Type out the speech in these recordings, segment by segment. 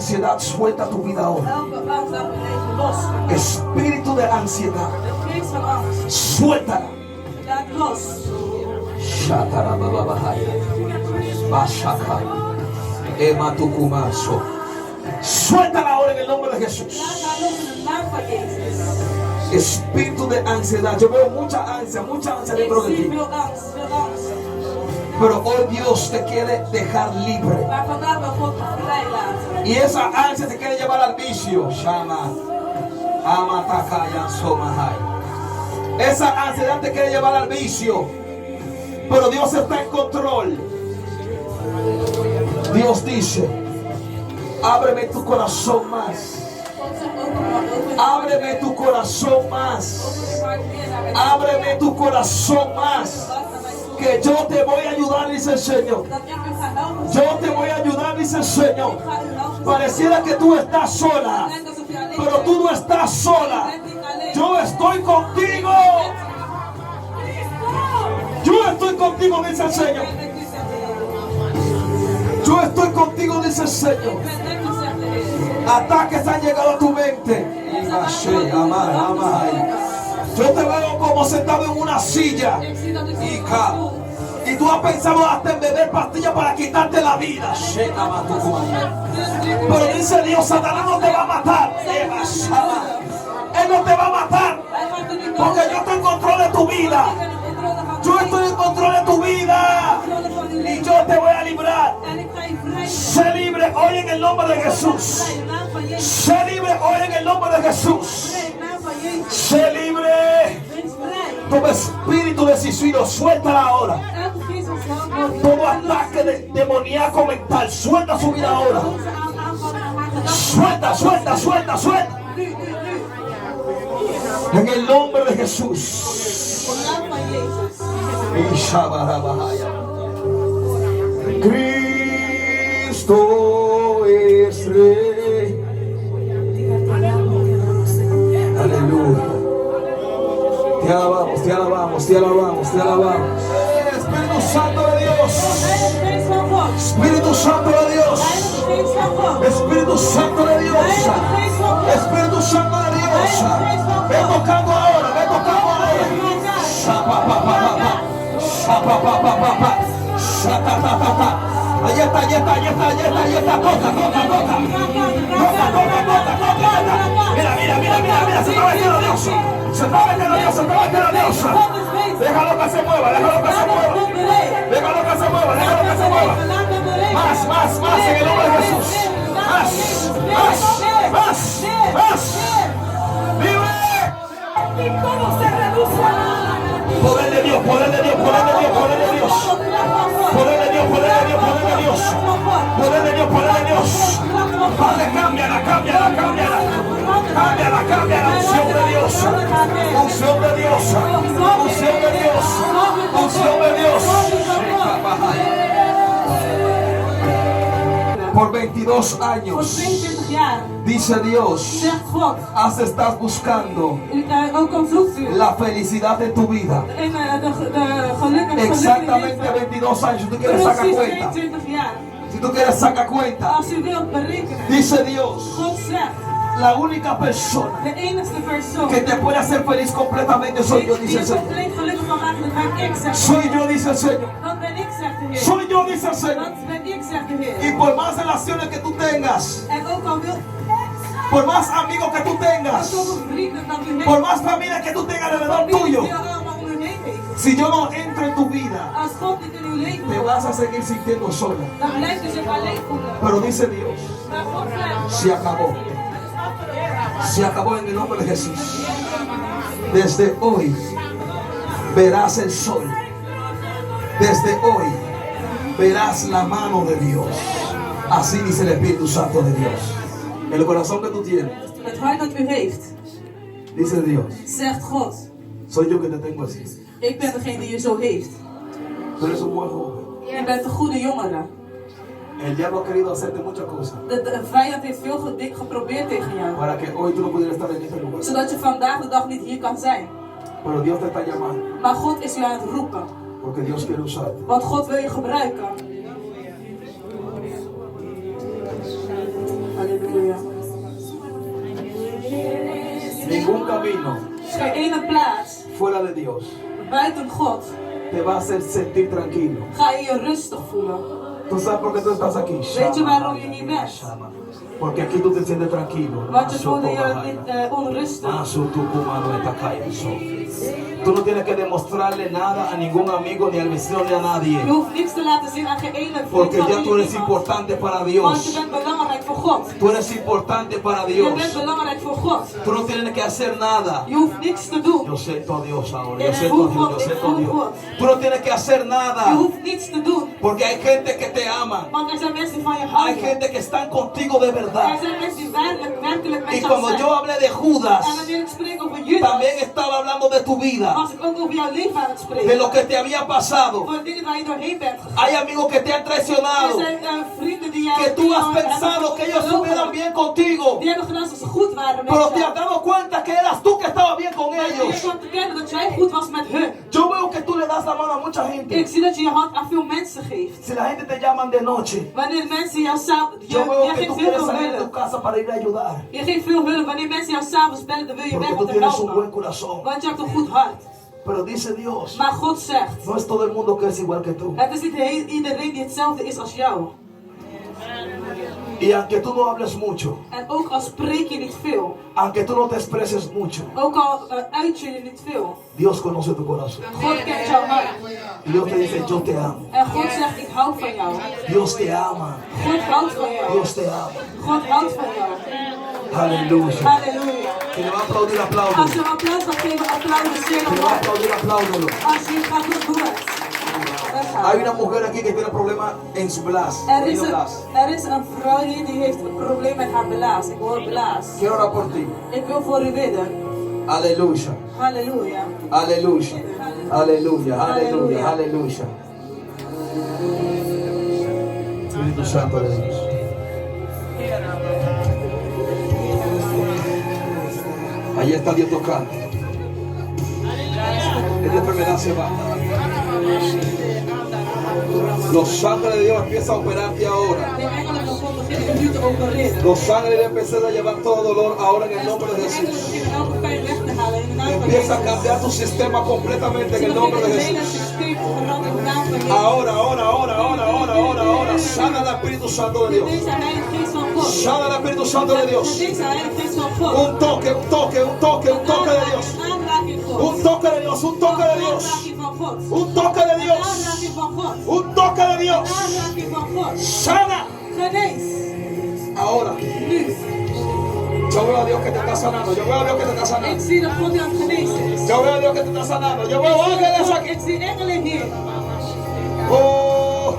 ansiedad, suelta tu vida ahora. Elke angst uit mijn leven los. Espíritu de ansiedad, De geest van angst. suéltala. Laat los. Shatarababahaya. Bashaka. Ematukumaso. Suéltala ahora en el nombre de Jesús. Laat haar los in de naam van Jezus. Espíritu de ansiedad. Yo veo mucha ansia Ik dentro de zie ti. veel angst, veel angst. Pero hoy Dios te quiere dejar libre. Maar vandaag wil God me vrij laten. Y esa ansia te quiere llevar al vicio. Shama. Amatakaya somahai. Esa ansiedad te quiere llevar al vicio. Pero Dios está en control. Dios dice: ábreme tu corazón más. God zegt ook nog Ábreme tu corazón más. Ábreme tu corazón más. Que yo te voy a ayudar, dice el Señor. dat ik u ga helpen. Yo te voy a ayudar, dice el Señor. Ik ga u helpen. Pareciera que tú estás sola, Het lijkt alsof je alleen pero tú no estás sola. bent. Je bent niet alleen. Yo estoy contigo. Yo estoy contigo, dice el Señor. Ik ben met u, zegt de Heer. Yo estoy contigo, dice el Señor. Ik ben met u, zegt de Heer. Ataques han llegado a tu mente. Yo te veo como sentado en una silla. Ik zie dat u zit op Hija. een stoel. Y tú has pensado hasta en beber pastillas para quitarte la vida. Pero dice Dios: Satanás no te va a matar. Él no te va a matar. Hij gaat er niet Porque yo estoy en control de tu vida. Yo estoy en control de tu vida. Y yo te voy a librar. En ik ga je vrij. Sé libre hoy en el nombre de Jesús. In de naam van Jezus. Sé libre hoy en el nombre de Jesús. In de naam van Jezus. Sé libre. Wees vrij. Todo espíritu de suicidio, suéltala ahora. Elke geest van zelfmoord. Todo ataque demoníaco mental, suelta su vida ahora. Onze aanvallen gaan gedachten. Suelta, suelta, suelta, suelta. Nu, nu, nu. En el nombre de Jesús. In de naam van Jezus. Y Shabarabahaya. Cristo es Rey. Aleluya. Te alabamos, te alabamos, te alabamos, te alabamos. Espíritu Santo de Dios. Heilige geest van God. Espíritu Santo de Dios. Heilige geest van God. Espíritu Santo de Dios. Heilige geest van God. Espíritu Santo de Dios. Ve tocando ahora, ve tocando ahora. Shapapapapa. Shapapapapa. Shapapapapa. Ahí está, ahí está, ahí está, ahí está, ahí está. Toca, toca, toca. Toca, toca, toca, toca. Mira, mira, mira, mira, mira. Se está metiendo Dios. Se está metiendo Dios, se está metiendo Dios. Déjalo que se mueva, déjalo que se mueva. Déjalo que se mueva, déjalo que se mueva. Más, más, más en el nombre de Jesús. Más, más, más, más. ¡Vive! Y todo se reduce. Poder de Dios, poder de Dios, poder de Dios, poder de Dios. Poder de Dios, poder de Dios, poder de Dios. Poder de Dios, poder de Dios. Padre, cámbiala, cámbiala, cámbiala. Cámbiala, cámbiala. Unción de Dios. Unción de Dios. Unción de Dios. Unción de Dios. Por 22 Voor años, 22 jaar dice Dios, zegt God. estás buscando Ook al zoekt u. la felicidad de tu vida. En de geluk en Exactamente 22 años. Si tú quieres sacar Precies cuenta. 22 jaar. Si tú quieres sacar cuenta. Als u wilt berekenen. Dice Dios, God zegt. la única persona De enigste persoon. que te puede hacer feliz completamente soy yo, dice Die el je Señor. compleet gelukkig kan maken, dat ben ik, zegt de Soy Heer. yo, dice el Señor. Dat ben ik, zegt de Heer. Soy yo, dice el Señor. Dat ben ik, zegt de Y Heer. por más relaciones que tú tengas, En ook al wil por más amigos que tú tengas, zoveel vrienden dat u heeft. por más familia que tú tengas alrededor Familie tuyo, die allemaal om u heen heeft. si yo no entro en tu vida, Als God niet in uw leven te is, vas a seguir sintiendo sola. dan blijft u zich alleen voelen. Pero dice Dios, Maar God zegt. se acabó. Se acabó en el nombre de Jesús. Desde hoy verás el sol. Desde hoy verás la mano de Dios. Así dice el Espíritu Santo de Dios. El corazón que tú tienes, Het hart dat u heeft, dice Dios, zegt God. soy yo que te tengo así. Ik ben degene die je zo heeft. Tú eres un buen joven. Je bent een goede jongere. El diablo ha querido hacerte muchas cosas De vijand heeft veel geprobeerd tegen jou. para que hoy tú no pudieras estar en este lugar. Zodat je vandaag de dag niet hier kan zijn. Pero Dios te está llamando Maar God is u aan het roepen. porque Dios quiere usarte. Want God wil je gebruiken. Halleluja. Ningún camino Dus geen ene plaats fuera de Dios buiten God te va a hacer sentir tranquilo. ga je je rustig voelen. ¿Tú sabes por qué tú estás aquí? Weet je waarom je hier bent? Porque aquí tú te sientes tranquilo. Want je voelde je niet onrustig. Tú no tienes que demostrarle nada a ningún amigo, ni al vecino, ni a nadie. Je hoeft niks te laten zien aan geen ene vriend Porque van ya tú eres iemand. importante para Want je Dios. bent belangrijk voor God. Tú eres importante para Je Dios. bent belangrijk voor God. Tú no tienes que hacer nada. Je hoeft niks te doen. Yo siento a Dios ahora. Yo siento a Dios. Yo siento a Dios. Tú no tienes que hacer Je nada. hoeft niets te doen. Porque hay gente que te ama. Want er zijn mensen die van je Hay houden. gente que están contigo de Er verdad. zijn mensen die werkelijk met Y jou cuando zijn. yo hablé de Judas, En wanneer ik spreek over Judas, también estaba hablando de tu vida. was ik ook over jouw leven aan het De spreken. lo que te había pasado. Voor dingen waar je doorheen bent gegaan. Hay amigos que te han Er traicionado. zijn vrienden die jou Que tú has pensado que ellos estuvieran bien contigo. Die hebben gedaan dat ze goed waren met Pero te has jou. dado cuenta que eras tú que estabas bien con Maar je ellos. kwam te kennen dat jij goed was met hun. Yo veo que tú le das la mano a mucha Ik gente. zie dat je je hand aan veel mensen geeft. Si la gente te llaman de noche, Wanneer mensen jou s'avonds... yo veo Jij que geeft tú veel quieres salir de tu hulp. casa para ir a ayudar. Je geeft veel hulp. Wanneer mensen jou s'avonds bellen, dan wil je Porque weg tú om te tienes un buen helpen. corazón. Want je hebt een goed hart. Pero dice Dios, Maar God zegt, no es todo el mundo que es igual que tú. het is niet iedereen die hetzelfde is als jou. Y aunque tú no hables mucho, En ook al spreek je niet veel, aunque tú no te expreses mucho, ook al uit je niet veel, Dios conoce tu corazón. God kent jouw hart. Y Dios te dice, yo te amo. En God zegt, ik hou van jou. Dios te ama. God houdt van jou. Dios te ama. God houdt van jou. Aleluya. Halleluja. Si le va a aplaudir, apláudelo. Als je een applaus gaat geven, applaudisseer Si hem le va a hard. aplaudir, apláudelo. Als je het gaat doen, doe het. Daar gaan Hay we. una mujer aquí que tiene problema en su blas. Er is een vrouw hier die heeft een probleem met haar blaas. Ik hoor blaas. Quiero orar por ti. Ik wil voor u bidden. Aleluya. Halleluja. Aleluya. Aleluya. Aleluya. Aleluya. Espíritu Santo de Dios. Ahí está Dios tocando. Esta enfermedad se va. Los ángeles de Dios empiezan a operarte ahora. De engelen van God beginnen u te opereren. Los ángeles empiezan a llevar todo dolor ahora en el De nombre de engelen Jesús. beginnen elke pijn weg te halen in de naam van Empieza a Jezus. cambiar tu sistema completamente en Zie el dat nombre dit de het hele Jesús. systeem verandert in de naam van Jezus. Ahora, ahora, ahora, ahora, ahora, ahora, ahora. Sana el Espíritu Santo de Dios. Deze Heilige Geest van God. Sana el Espíritu Santo de Dios. Deze Heilige Geest van God. Un toque, un toque, un toque, un toque de Dios. Een aanraking van Un God. toque de Dios, un toque de Een Dios. aanraking van God. Un toque de Een Dios. aanraking van God. Un toque de Een Dios. aanraking van God. Sana. Genees. Ahora. Nu. Yo veo a Dios que te está sanando. Yo veo a Dios que te está Ik sanando. zie dat God je aan het genezen is. Yo veo a Dios que te está sanando. Yo veo ángeles aquí. Ik zie engelen hier. Oh.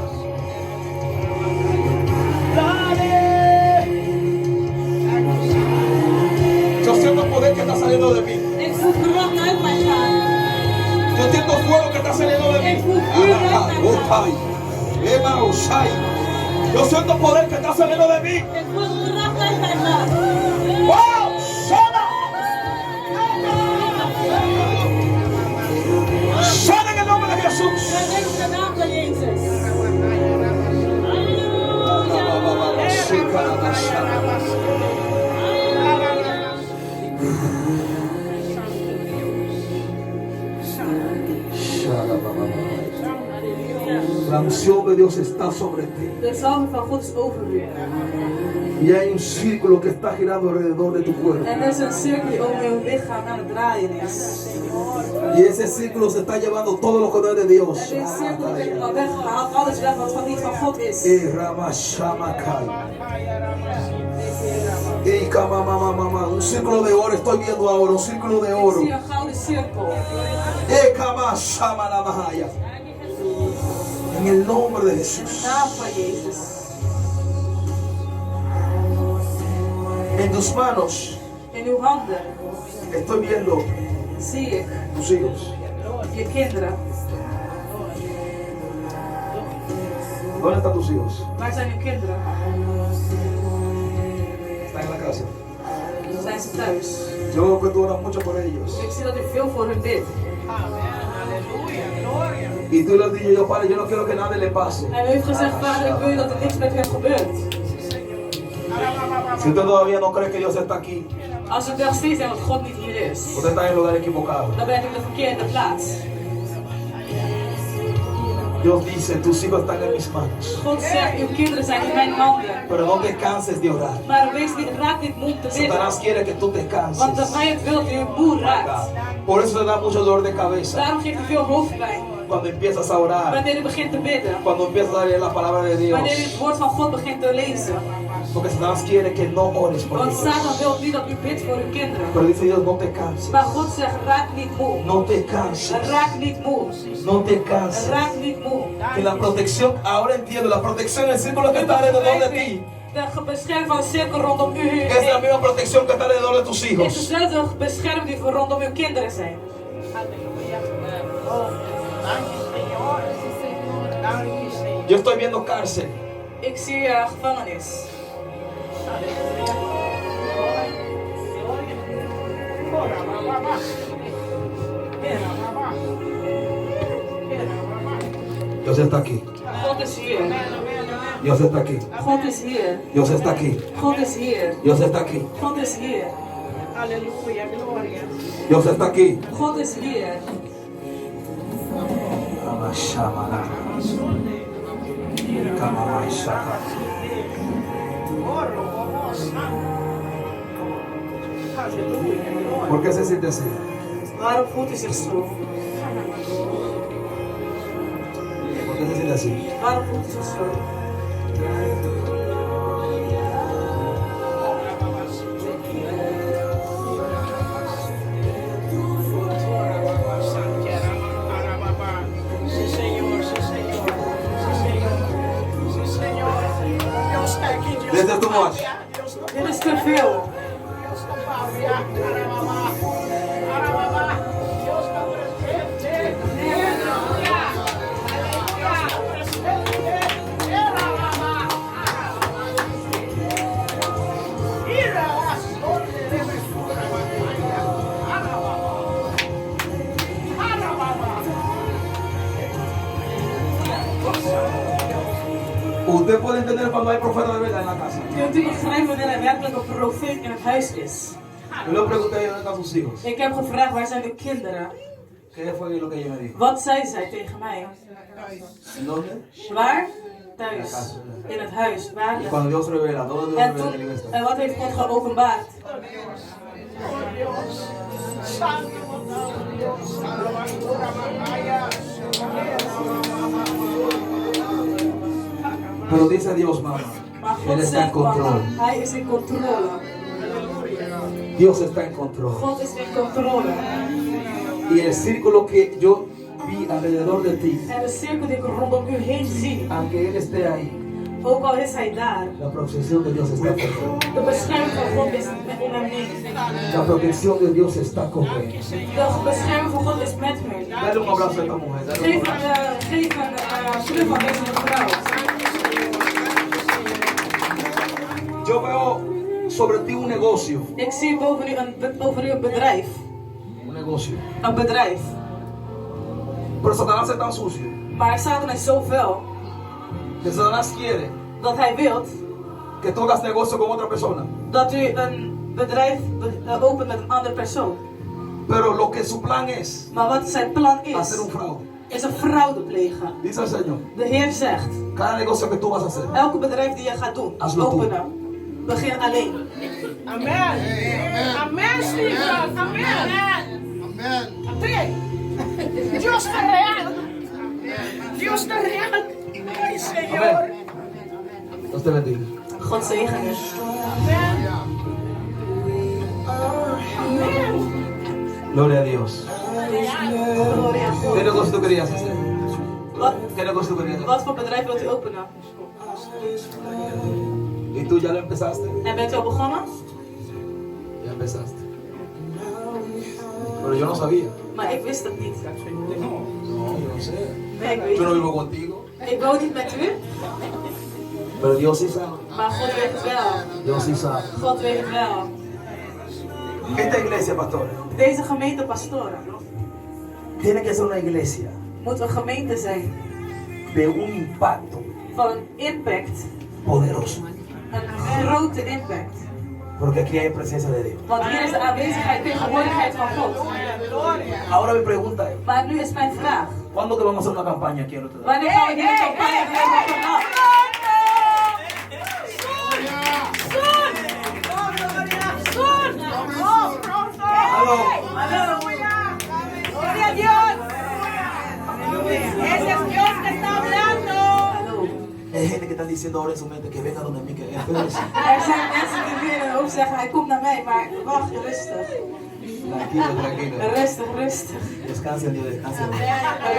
Dale. Yo siento el poder que está saliendo de mí. Ik voel kracht uit mij gaan. Yo siento fuego que está saliendo de mí. Ema Usai. Yo siento poder que está saliendo de mí. Ik voel kracht uit mij gaan. ¡Wow! ¡Sana! ¡Sana en el nombre de Jesús! Genees in de naam van Jezus. La unción de Dios está sobre ti. De zalving van God is over u. Y hay un círculo que está girando alrededor de tu cuerpo. En er is een cirkel die om je lichaam aan het draaien is. Y ese círculo se está llevando todo lo que no es de Dios. En deze cirkel heeft al weggehaald alles weg wat van niet van God is. Un círculo de oro estoy viendo ahora, un círculo de Ik oro. zie een gouden cirkel. En el nombre de In Jesús. de naam van Jezus. En tus manos In uw handen estoy viendo zie ik tus hijos. je kinderen. ¿Dónde están tus hijos? Waar zijn uw kinderen? Están en la casa. Zijn ze thuis? Yo veo que tú oras mucho por ellos. Ik zie dat u veel voor hun bidt. Y tú les dices, yo padre, yo no quiero que nada le pase. En u heeft gezegd, vader, ik wil dat er niks met hen gebeurt. Si usted todavía no cree que Dios está aquí, Als we nog steeds zijn dat God niet hier is, usted está en el lugar equivocado. dan ben ik op de verkeerde plaats. Dios dice, tus hijos están en mis manos. God zegt, uw kinderen zijn in mijn handen. Pero no te canses de orar. Maar raak niet moe te bidden. Satanás quiere que tú te canses. Want de vijand wil dat u moe raakt. Por eso te da mucho dolor de cabeza. Daarom geeft u veel hoofdpijn. Cuando empiezas a orar. Wanneer u begint te bidden. Cuando empiezas a leer la palabra de Dios. Wanneer u het woord van God begint te lezen. Porque Satanás quiere que no ores por Want ellos. Satan wil niet dat u bidt voor uw kinderen. Pero dice Dios, no te canses. Maar God zegt, raak niet moe. No te canses. Raak niet moe. No te canses. Raak niet moe. Que la protección, ahora entiendo, la protección, el círculo que está alrededor de ti. De bescherming van de cirkel rondom u Es la misma protección que está alrededor de tus is hijos. dezelfde bescherming die voor rondom uw kinderen zijn. Yo estoy viendo cárcel. Ik zie gevangenis. Dios está aquí. God is hier. Dios está aquí. God is hier. Dios está aquí. God is hier. Dios está aquí. God is hier. Dios está aquí. God is hier. ¿Por qué se siente así? Waarom voelt u zich zo? ¿Por qué se siente así? Waarom voelt u zich zo? This is too much. Dit is te veel. Usted puede entender cuando hay profeta de verdad en la casa. Kunt u begrijpen wanneer er werkelijk een profeet in het huis is? Yo le pregunté a dónde están sus hijos. Ik heb gevraagd, waar zijn de kinderen? ¿Qué fue lo que ella me dijo? Wat zei zij tegen mij? ¿En dónde? Waar? Thuis. In het huis. Waar? Y cuando Dios revela, ¿dónde Dios En, revela toen, que la iglesia? en wat heeft God geopenbaard? Pero dice Dios, mamá, Maar Él God está en zegt, mama, control. hij is in controle. Dios está en control. God is in controle. Y el círculo que yo vi alrededor de ti, En de cirkel die ik rondom u heen zie, aunque Él esté ahí, ook al is hij daar, la protección de Dios está con Él. de bescherming van God is om hem heen. La protección de Dios está con Él. De bescherming van God is met hem. Dale un abrazo a esta mujer. Dale un Geef abrazo. een kleur van deze mevrouw. Yo veo sobre ti un negocio. Ik zie boven u een bedrijf. Un negocio. Een bedrijf. Pero Satanás es tan sucio Maar Satan is zo fel que Satanás quiere dat hij wil que tú hagas negocio con otra persona. dat u een bedrijf opent met een andere persoon. Pero lo que su plan es Maar wat zijn plan hacer un fraude. is een fraude plegen. Dice el Señor, De Heer zegt, cada negocio que tú vas a hacer, elke bedrijf die je gaat doen, Hazlo tú. openen, begin alleen. Amen. Amen, Stephen. Amen. Amen. Dios te real. Dios te real. Ay, Señor. amén. Dios te bendiga. God zegen je. Amen. Gloria a Dios. Gloria a God. ¿Qué negocio tú querías hacer? Wat, ¿Qué negocio tú querías hacer? wat voor bedrijf wilt u openen? ¿Y tú ya lo empezaste? En bent u al begonnen? Ya empezaste. Pero yo no sabía. Maar ik wist het niet. No, yo no sé. Nee, ik weet Yo no het vivo contigo. niet. Ik woon niet met u, Pero Dios sí sabe. maar God weet het wel. Dios sí sabe. God weet het wel. Esta iglesia, pastor, Deze gemeente pastoren tiene que ser una iglesia moet een gemeente zijn de un impacto van een impact, poderoso. een grote impact. Porque aquí hay presencia de Dios. Want hier is de aanwezigheid, tegenwoordigheid van God. Ahora mi pregunta es, Maar nu is mijn vraag. ¿cuándo que vamos a hacer una campaña aquí en Notre Dame? Wanneer gaan we hier een campagne doen? Aló. Gloria a Dios. Ese es Dios que está hablando. Hay gente que está diciendo ahora en su mente que venga donde mí, que espérense. Er zijn mensen die weer in hun hoofd zeggen, hij komt naar mij, maar wacht, rustig. Tranquilo, tranquilo. Rustig, rustig. Descansa en Dios, descansa en Dios.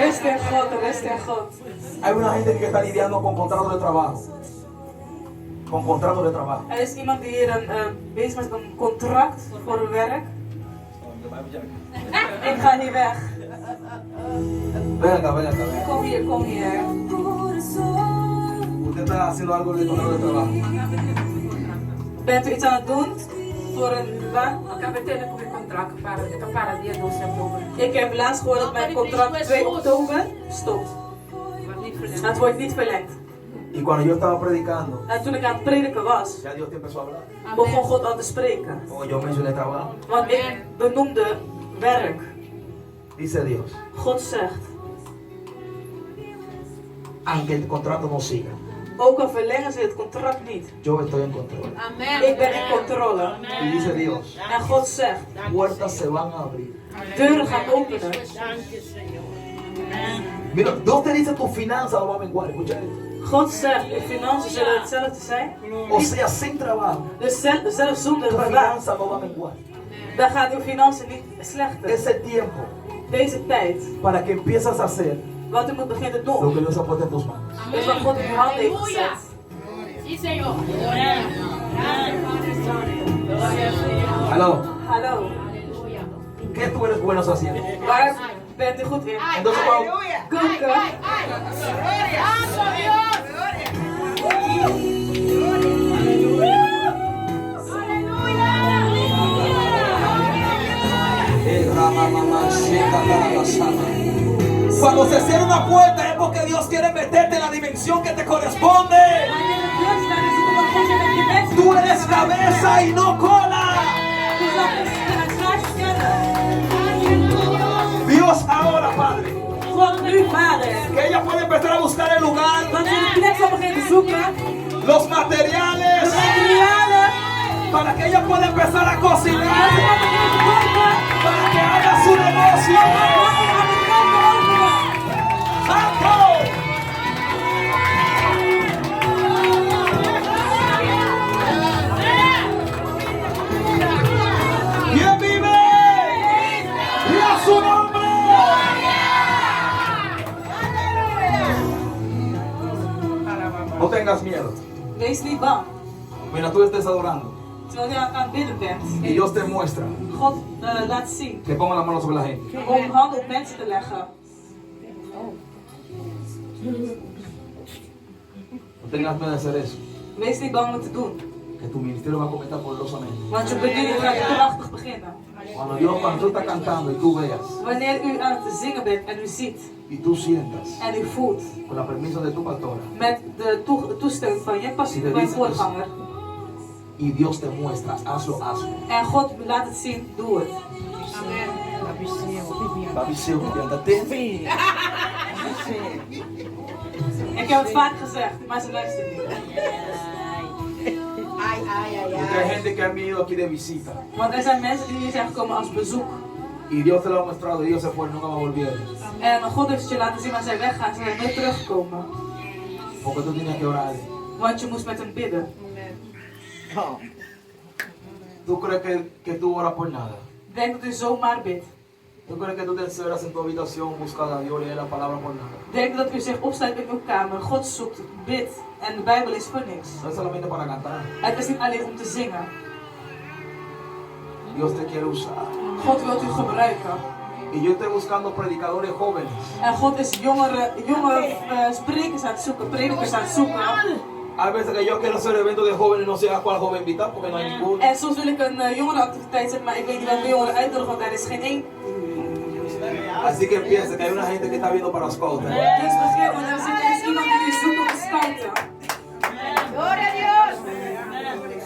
Rust in God, rust in God. Hay una gente que está lidiando con contratos de trabajo. Con contratos de trabajo. Er is iemand die hier bezig is met een contract voor een werk. Ik ga niet weg. Ven acá, ven acá, ven acá. Kom hier, kom hier. Usted está haciendo algo de contrato de trabajo. Bent u iets aan het doen voor een baan? Kapitein, kom ik contract para dia 12 oktober. Ik heb laatst gehoord dat mijn contract 2 oktober stopt. Maar niet verlengd. Het wordt niet verlengd. Y cuando yo estaba predicando, En toen ik aan het prediken was, ya Dios te empezó a hablar. begon God al te spreken. Como yo mencioné trabajo, Want ik benoemde werk. dice Dios, God zegt, aunque el contrato no siga, ook al verlengen ze het contract niet. yo estoy en control. Ik ben in controle. Y dice Dios, En God zegt, puertas se van a abrir. deuren gaan openen. Mira, Dios te dice tu finanza no va a menguar, escucha esto. God zegt, je financiën zullen hetzelfde zijn. O sea, sin trabajo, Dus zelfs zonder tu baan, finanza no va a menguar. dan gaat uw financiën niet slechter. Ese tiempo Deze tijd, para que empiezas a hacer wat u moet beginnen lo doen, que Dios ha puesto en tus manos. is wat God in uw hand heeft gezet. Sí, Señor. Aló, Hallo, ¿qué tú eres bueno haciendo? waar bent u goed in? Entonces, cuando, Koken. cuando se cierra una puerta es porque Dios quiere meterte en la dimensión que te corresponde. Tú eres cabeza y no cola. Dios ahora, Padre, God nu, Vader. que ella puede empezar a buscar el lugar, Dat u net zal beginnen zoeken, los materiales, materialen, para que ella pueda empezar a dat cocinar, u gaat beginnen koken, para que haga su negocio. ¡Santo! ¿Quién vive? Y a su nombre. No tengas miedo. Wees niet bang. Mira, tú estés adorando Terwijl je aan het bidden bent. y Dios te muestra God laat zien que ponga la mano sobre la gente. om handen op mensen te leggen. No tengas miedo de hacer eso. Wees niet bang om het te doen. Que tu ministerio va a comenzar poderosamente. Want je bediening gaat krachtig beginnen. Cuando tú estás cantando y tú veas Wanneer u aan het zingen bent en u ziet y tú sientas, en u voelt con la permiso de tu pastora, met de toestemming van je passie, van je voorganger. y Dios te muestra, hazlo, hazlo. En God laat het zien, doe het. Babiseo, que anda atento. Ik heb het vaak gezegd, maar ze luisteren niet. Porque hay gente que ha venido aquí de visita Want er zijn mensen die hier zijn gekomen als bezoek. y Dios te lo ha mostrado y Dios se fue y nunca más volvieron. En God heeft het je laten zien, maar zij weggaan, ze zijn nooit teruggekomen. Porque tú tienes que orar. Want je moest met hem bidden. ¿Tú crees que tú oras por nada? Denk dat u zomaar bidt. ¿Tú crees que tú te encerras en tu habitación, buscas a Dios, lees la palabra por nada? Denk dat u zich opsluit in uw kamer, God zoekt, bidt. En de Bijbel is voor niks. No es solamente para cantar. Het is niet alleen om te zingen. Dios te quiere usar. God wil u gebruiken. Y yo estoy buscando predicadores jóvenes. En God is jonge sprekers aan het zoeken, predikers aan het zoeken. Hay veces que yo quiero hacer eventos de jóvenes y no sé a cuál joven invitar porque no hay ninguno. En soms wil ik een jongerenactiviteit zetten, maar ik weet niet welke jongeren uitnodigen, want er is geen één. Así que empieza, que hay una gente que está viendo para scouts. Dus begin, want er is iemand die u zoekt om te scouten. Gloria a Dios.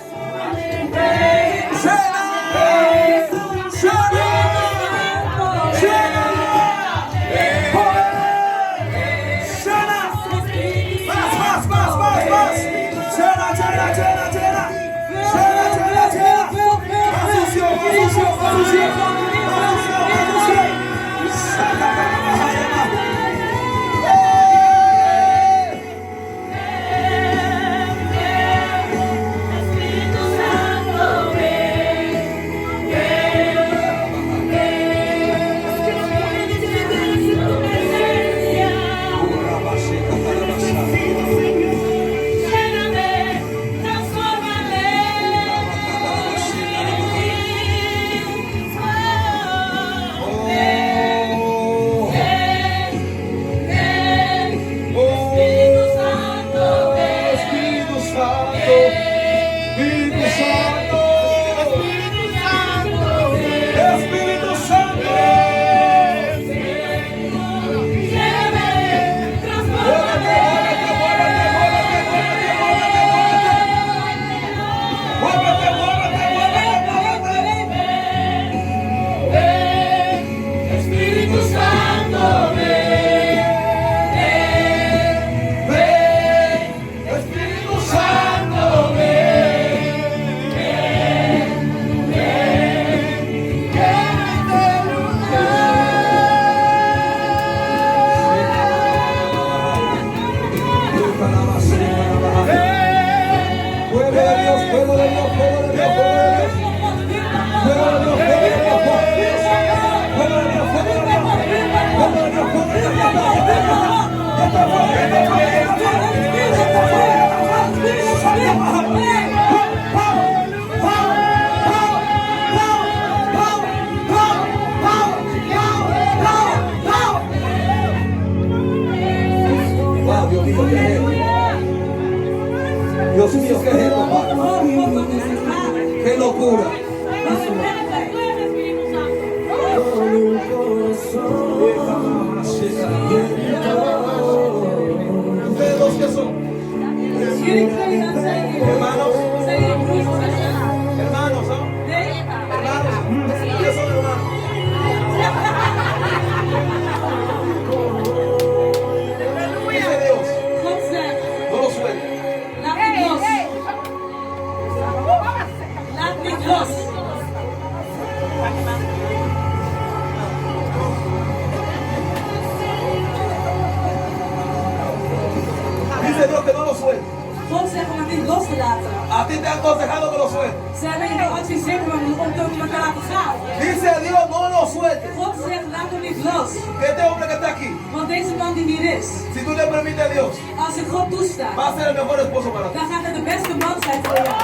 Dice Dios que no lo suelte. God zegt om het niet los te laten. A ti te ha aconsejado que lo suelte. Ze hebben je geadviseerd om het te laten gaan. Dice Dios, no lo suelte. God zegt, laat hem niet los. Que este hombre que está aquí, Want deze man die hier is, si tú le permites a Dios, als je God toestaat, va a ser el mejor esposo para ti. dan gaat hij de beste man zijn voor jou.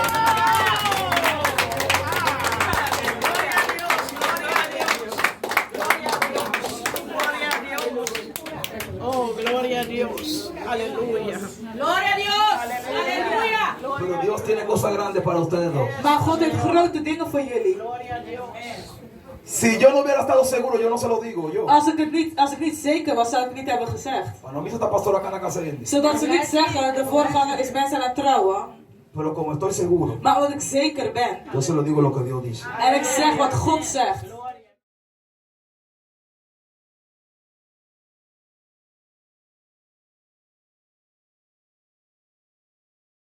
Oh, gloria a Dios. Aleluya. Gloria a Dios. Aleluya. Pero Dios tiene cosas grandes para ustedes dos. Maar God heeft grote dingen voor jullie. Gloria a Dios. Si yo no hubiera estado seguro, yo no se lo digo yo. Als ik niet zeker was, zou ik het niet hebben gezegd. Para no me esta pastora acá en la casa de él. Zodat ze niet zeggen, de voorganger is mensen aan het trouwen. Pero como estoy seguro, Maar omdat ik zeker ben. yo se lo digo lo que Dios dice. En ik zeg wat God zegt.